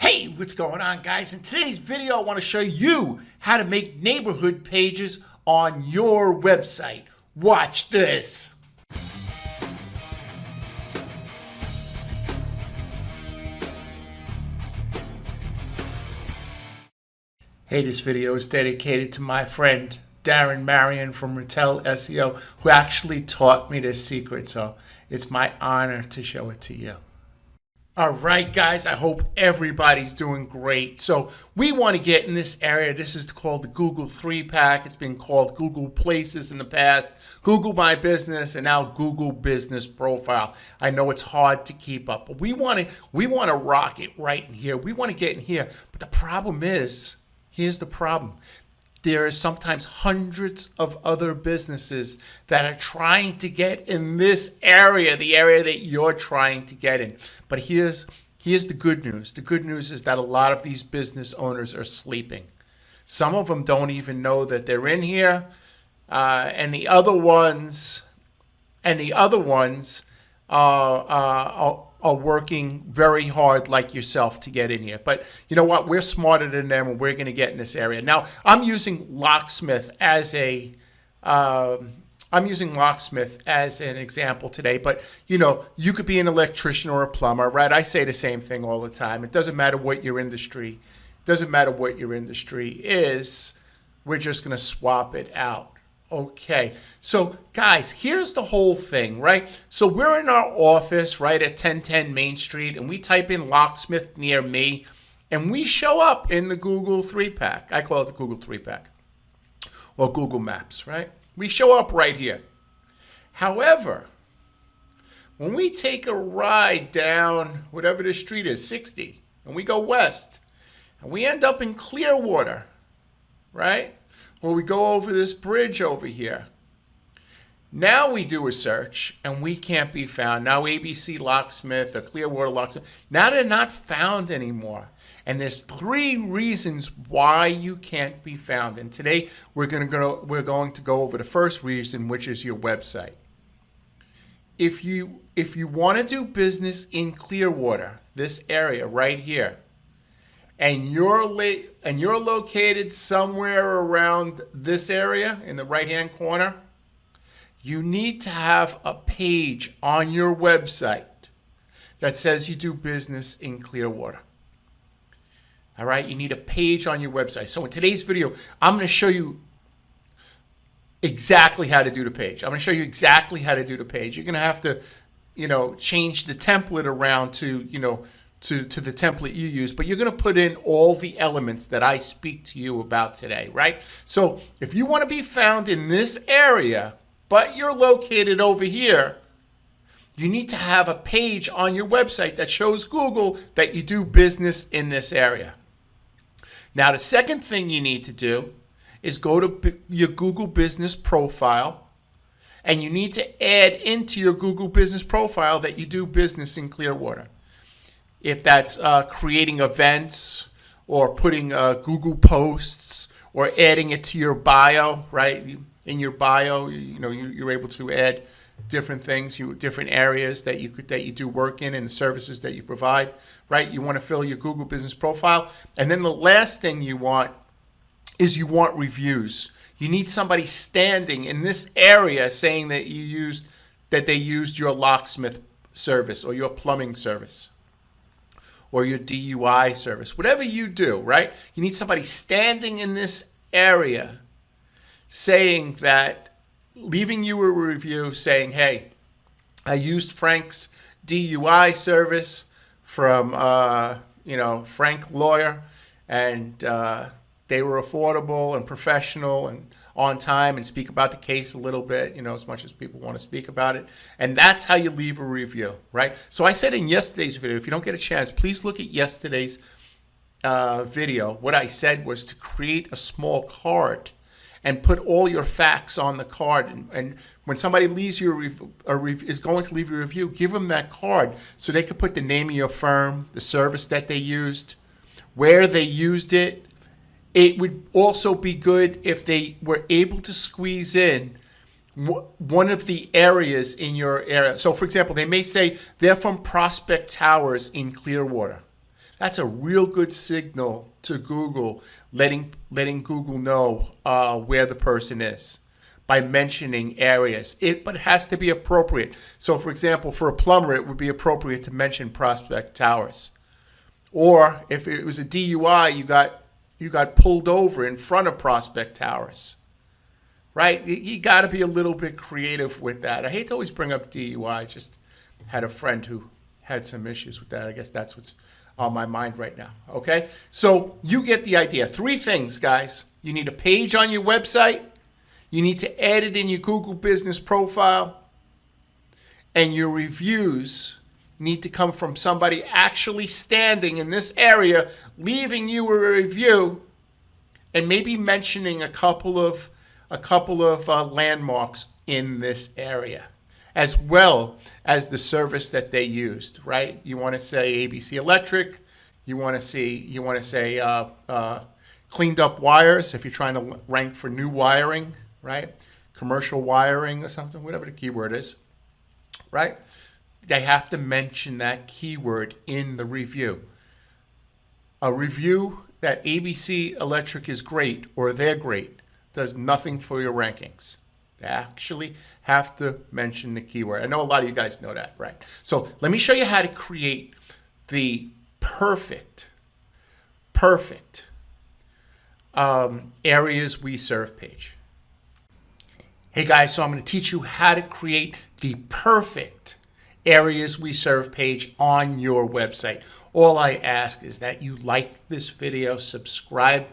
Hey, what's going on, guys? In today's video, I want to show you how to make neighborhood pages on your website. Watch this. Hey, this video is dedicated to my friend Darren Marion from Retail SEO, who actually taught me this secret, so it's my honor to show it to you. All right, guys, I hope everybody's doing great. So we want to get in this area. This is called the Google 3-pack. It's been called Google Places in the past, Google My Business, and now Google Business Profile. I know it's hard to keep up, but we want to rock it right in here. We want to get in here. But the problem is, here's the problem. There are sometimes hundreds of other businesses that are trying to get in this area, the area that you're trying to get in. But here's the good news. The good news is that a lot of these business owners are sleeping. Some of them don't even know that they're in here, and the other ones are working very hard like yourself to get in here. But you know what? We're smarter than them, and we're going to get in this area. Now, I'm using locksmith as an example today, but you know, you could be an electrician or a plumber, right? I say the same thing all the time. It doesn't matter what your industry, is. We're just going to swap it out. Okay, so guys, here's the whole thing, right? So we're in our office, right, at 1010 Main Street, and we type in locksmith near me, and we show up in the Google 3-pack. I call it the Google 3-pack, or Google Maps, right? We show up right here. However, when we take a ride down whatever the street is, 60, and we go west, and we end up in Clearwater, right? Or we go over this bridge over here. Now we do a search and we can't be found. Now ABC Locksmith or Clearwater Locksmith, now they're not found anymore. And there's 3 reasons why you can't be found. And today we're going to go over the first reason, which is your website. If you want to do business in Clearwater, this area right here, and you're located somewhere around this area in the right-hand corner, you need to have a page on your website that says you do business in Clearwater. All right, you need a page on your website. So in today's video, I'm going to show you exactly how to do the page. I'm going to show you exactly how to do the page. You're going to have to, change the template around to, to the template you use, but you're going to put in all the elements that I speak to you about today, right? So if you want to be found in this area, but you're located over here, you need to have a page on your website that shows Google that you do business in this area. Now, the second thing you need to do is go to your Google Business Profile, and you need to add into your Google Business Profile that you do business in Clearwater. If that's creating events or putting Google posts or adding it to your bio, right? In your bio, you're able to add different things, different areas that you do work in and the services that you provide, right? You want to fill your Google Business Profile. And then the last thing you want is reviews. You need somebody standing in this area saying that they used your locksmith service or your plumbing service, or your DUI service, whatever you do, right? You need somebody standing in this area saying that, leaving you a review saying, hey, I used Frank's DUI service from, Frank Lawyer, and they were affordable and professional and on time, and speak about the case a little bit, as much as people want to speak about it. And that's how you leave a review, right? So I said in yesterday's video, if you don't get a chance, please look at yesterday's video. What I said was to create a small card and put all your facts on the card. And when somebody leaves you is going to leave you a review, give them that card so they can put the name of your firm, the service that they used, where they used it. It would also be good if they were able to squeeze in one of the areas in your area. So, for example, they may say they're from Prospect Towers in Clearwater. That's a real good signal to Google, letting Google know where the person is by mentioning areas. But it has to be appropriate. So, for example, for a plumber, it would be appropriate to mention Prospect Towers. Or if it was a DUI, you got pulled over in front of Prospect Towers, right? You got to be a little bit creative with that. I hate to always bring up DUI. Just had a friend who had some issues with that. I guess that's what's on my mind right now. Okay, so you get the idea. 3 things, guys. You need a page on your website. You need to add it in your Google Business Profile, and your reviews need to come from somebody actually standing in this area, leaving you a review, and maybe mentioning a couple of landmarks in this area, as well as the service that they used. Right? You want to say ABC Electric. You want to say cleaned up wires if you're trying to rank for new wiring. Right? Commercial wiring or something, whatever the keyword is. Right? They have to mention that keyword in the review. A review that ABC Electric is great or they're great does nothing for your rankings. They actually have to mention the keyword. I know a lot of you guys know that, right? So let me show you how to create the perfect areas we serve page. Hey guys, so I'm going to teach you how to create the perfect areas we serve page on your website. All I ask is that you like this video, subscribe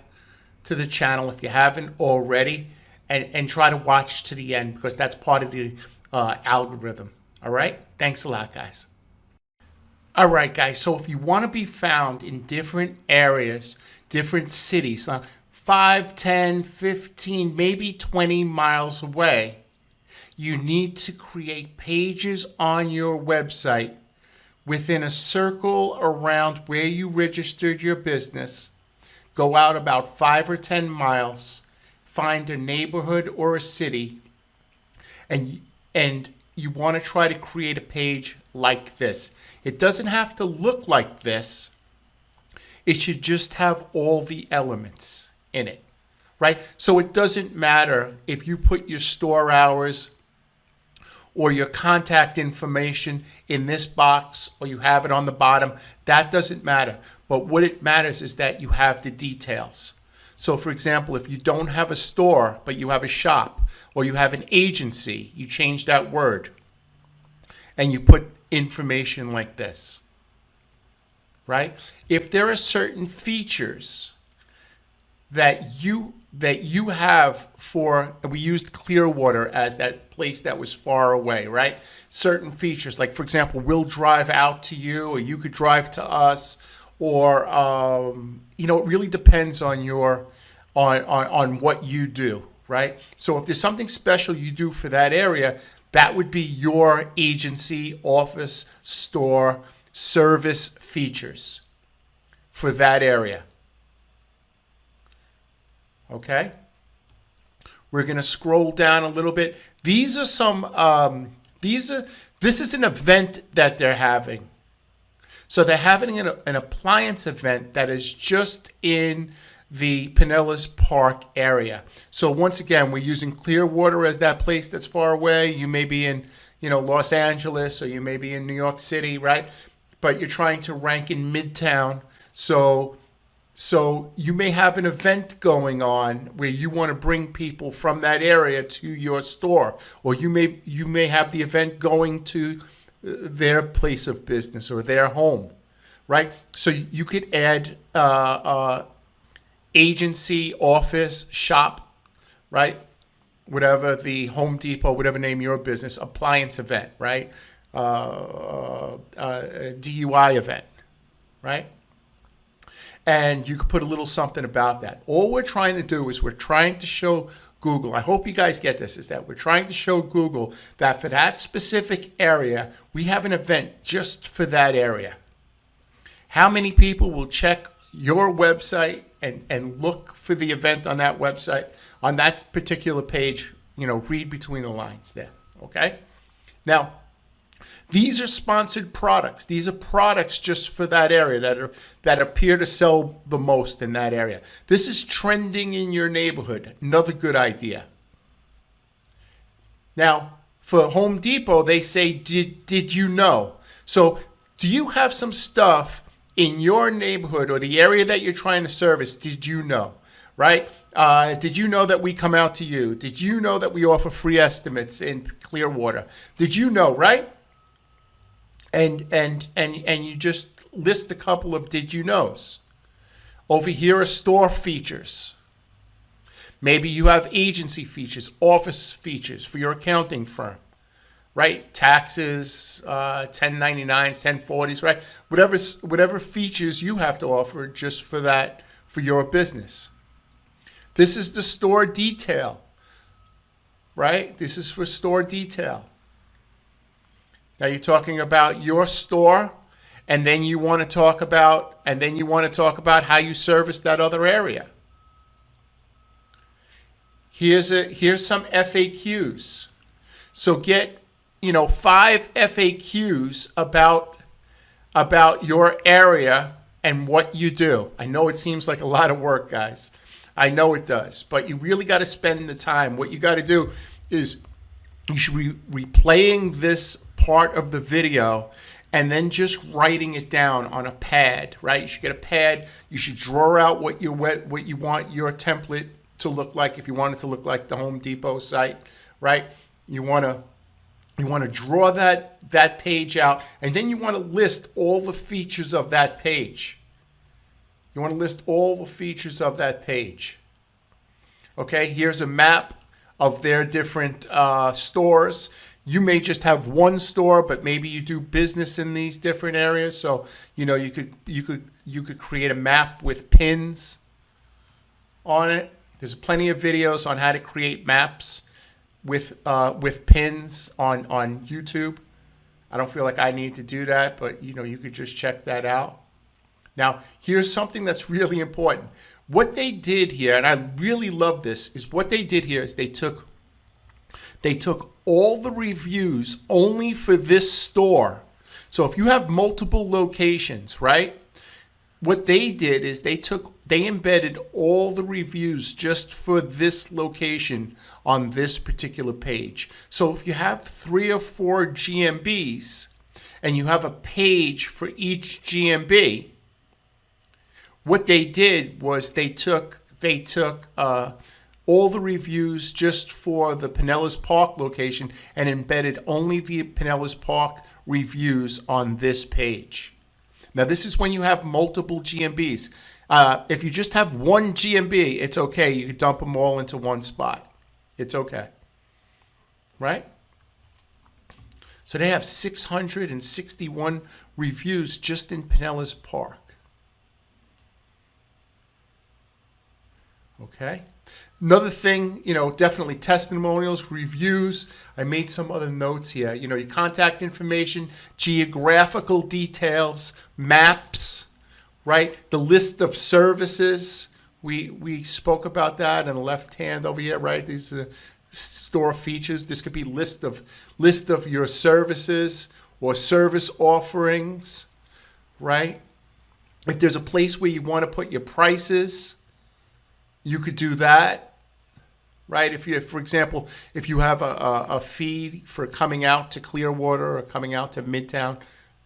to the channel if you haven't already, and try to watch to the end because that's part of the algorithm. All right? Thanks a lot, guys. All right, guys. So if you want to be found in different areas, different cities, 5, 10, 15, maybe 20 miles away, you need to create pages on your website within a circle around where you registered your business. Go out about 5 or 10 miles, find a neighborhood or a city, and you want to try to create a page like this. It doesn't have to look like this. It should just have all the elements in it, right? So it doesn't matter if you put your store hours or your contact information in this box or you have it on the bottom. That doesn't matter. But what it matters is that you have the details. So for example, if you don't have a store, but you have a shop or you have an agency, you change that word and you put information like this, right? If there are certain features that you have for, we used Clearwater as that place that was far away, right? Certain features, like for example, we'll drive out to you, or you could drive to us, or it really depends on your on what you do, right? So if there's something special you do for that area, that would be your agency, office, store, service features for that area. Okay, we're going to scroll down a little bit. These are some, this is an event that they're having. So they're having an appliance event that is just in the Pinellas Park area. So once again, we're using Clearwater as that place that's far away. You may be in, Los Angeles, or you may be in New York City, right? But you're trying to rank in Midtown. So you may have an event going on where you want to bring people from that area to your store, or you may have the event going to their place of business or their home, right? So you could add agency, office, shop, right? Whatever the Home Depot, whatever name your business, appliance event, right? DUI event, right? And you could put a little something about that. All we're trying to do is we're trying to show Google, I hope you guys get this, is that we're trying to show Google that for that specific area, we have an event just for that area. How many people will check your website and look for the event on that website, on that particular page, read between the lines there, okay? Now, These are sponsored products. These are products just for that area that appear to sell the most in that area. This is trending in your neighborhood. Another good idea. Now, for Home Depot, they say, did you know? So do you have some stuff in your neighborhood or the area that you're trying to service? Did you know, right? Did you know that we come out to you? Did you know that we offer free estimates in Clearwater? Did you know, right? And you just list a couple of did you knows. Over here are store features. Maybe you have agency features, office features for your accounting firm, right? Taxes, 1099s, 1040s, right? Whatever features you have to offer just for that, for your business. This is the store detail, right? This is for store detail. Now you're talking about your store, and then you want to talk about, how you service that other area. Here's some FAQs. So get 5 FAQs about your area and what you do. I know it seems like a lot of work, guys. I know it does, but you really got to spend the time. What you got to do is you should be replaying this part of the video and then just writing it down on a pad, right? You should get a pad. You should draw out what you want your template to look like. If you want it to look like the Home Depot site, right? You want to draw that page out, and then you want to list all the features of that page. You want to list all the features of that page. Okay, here's a map of their different stores. You may just have one store, but maybe you do business in these different areas. So you could create a map with pins on it. There's plenty of videos on how to create maps with pins on YouTube. I don't feel like I need to do that, but you could just check that out. Now, here's something that's really important. What they did here, and I really love this, is what they did here is they took all the reviews only for this store. So if you have multiple locations, right? What they did is they embedded all the reviews just for this location on this particular page. So if you have 3 or 4 GMBs and you have a page for each GMB, what they did was they took all the reviews just for the Pinellas Park location and embedded only the Pinellas Park reviews on this page. Now, this is when you have multiple GMBs. If you just have one GMB, it's okay. You can dump them all into one spot. It's okay. Right? So they have 661 reviews just in Pinellas Park. Okay. Another thing, definitely testimonials, reviews. I made some other notes here. Your contact information, geographical details, maps, right? The list of services. We spoke about that on the left hand over here, right? These are store features. This could be list of your services or service offerings, right? If there's a place where you want to put your prices, you could do that, right? For example, if you have a fee for coming out to Clearwater or coming out to Midtown,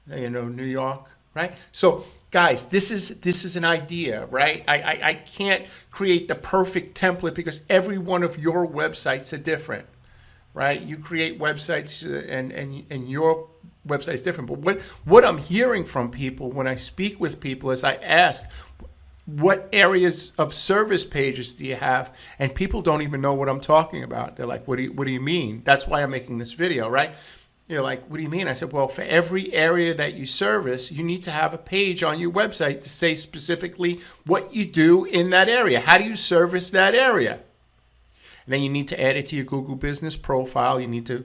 New York, right? So, guys, this is an idea, right? I can't create the perfect template because every one of your websites are different, right? You create websites and your website is different. But what I'm hearing from people when I speak with people is I ask, what areas of service pages do you have? And people don't even know what I'm talking about. They're like, what do you mean? That's why I'm making this video, right? You're like, what do you mean? I said, well, for every area that you service, you need to have a page on your website to say specifically what you do in that area. How do you service that area? And then you need to add it to your Google Business Profile. You need to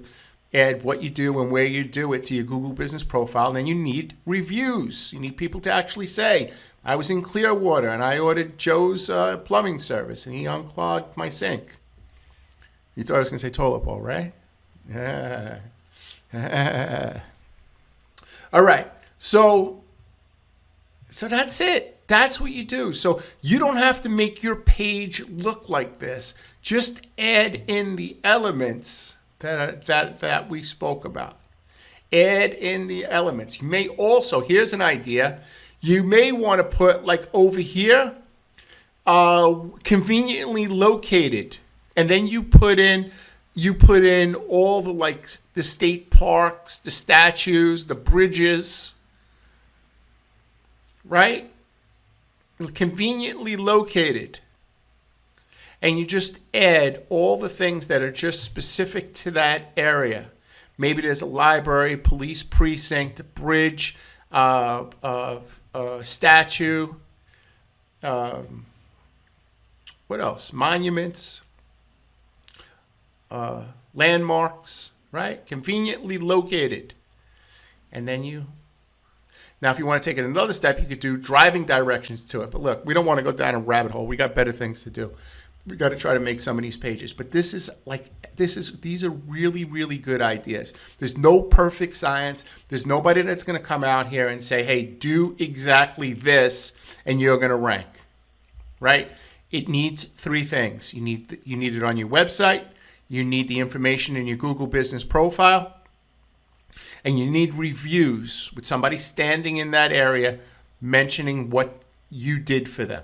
add what you do and where you do it to your Google Business Profile. And then you need reviews. You need people to actually say, I was in Clearwater and I ordered Joe's plumbing service and he unclogged my sink. You thought I was going to say toilet bowl, right? Yeah. All right. So that's it. That's what you do. So you don't have to make your page look like this. Just add in the elements that we spoke about. Add in the elements. You may also, here's an idea, you may want to put like over here, conveniently located, and then you put in all the like the state parks, the statues, the bridges, right? Conveniently located. And you just add all the things that are just specific to that area. Maybe there's a library, police precinct, bridge, statue, what else? Monuments, landmarks, right? Conveniently located. And then now if you want to take it another step, you could do driving directions to it. But look, we don't want to go down a rabbit hole. We got better things to do. We got to try to make some of these pages. But these are really, really good ideas. There's no perfect science. There's nobody that's going to come out here and say, hey, do exactly this and you're going to rank, right? It needs three things. You need it on your website. You need the information in your Google business profile. And you need reviews with somebody standing in that area mentioning what you did for them.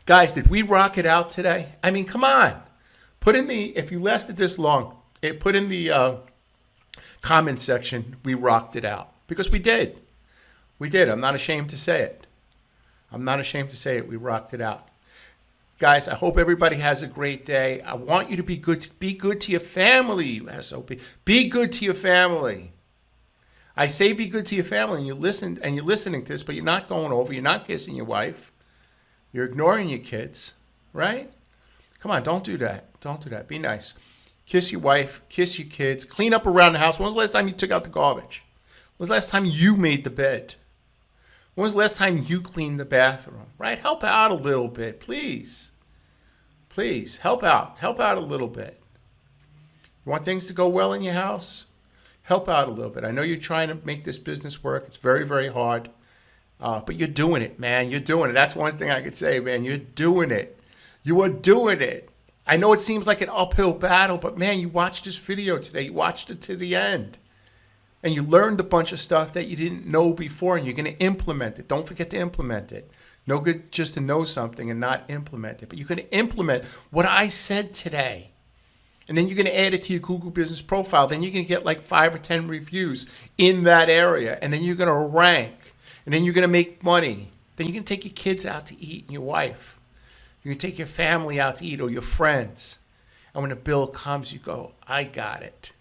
Guys, did we rock it out today? I mean, come on. If you lasted this long, put in the comment section, we rocked it out. Because we did. We did. I'm not ashamed to say it. We rocked it out. Guys, I hope everybody has a great day. I want you to be good. Be good to your family, SOP. Be good to your family. I say be good to your family, and you're listening to this, but you're not going over. You're not kissing your wife. You're ignoring your kids, right? Come on, don't do that. Don't do that. Be nice. Kiss your wife. Kiss your kids. Clean up around the house. When was the last time you took out the garbage? When was the last time you made the bed? When was the last time you cleaned the bathroom? Right? Help out a little bit, please. Please, help out. Help out a little bit. You want things to go well in your house? Help out a little bit. I know you're trying to make this business work. It's very, very hard. But you're doing it, man. You're doing it. That's one thing I could say, man. You're doing it. You are doing it. I know it seems like an uphill battle, but man, you watched this video today. You watched it to the end. And you learned a bunch of stuff that you didn't know before, and you're going to implement it. Don't forget to implement it. No good just to know something and not implement it. But you're going to implement what I said today. And then you're going to add it to your Google business profile. Then you're going to get like 5 or 10 reviews in that area. And then you're going to rank. And then you're going to make money. Then you're going to take your kids out to eat and your wife. You're going to take your family out to eat or your friends. And when the bill comes, you go, I got it.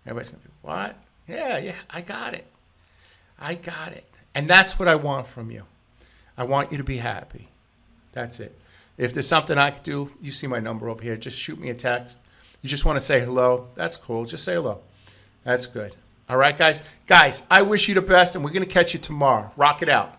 Everybody's going to be, what? Yeah, I got it. I got it. And that's what I want from you. I want you to be happy. That's it. If there's something I could do, you see my number over here. Just shoot me a text. You just want to say hello. That's cool. Just say hello. That's good. All right, guys. Guys, I wish you the best, and we're going to catch you tomorrow. Rock it out.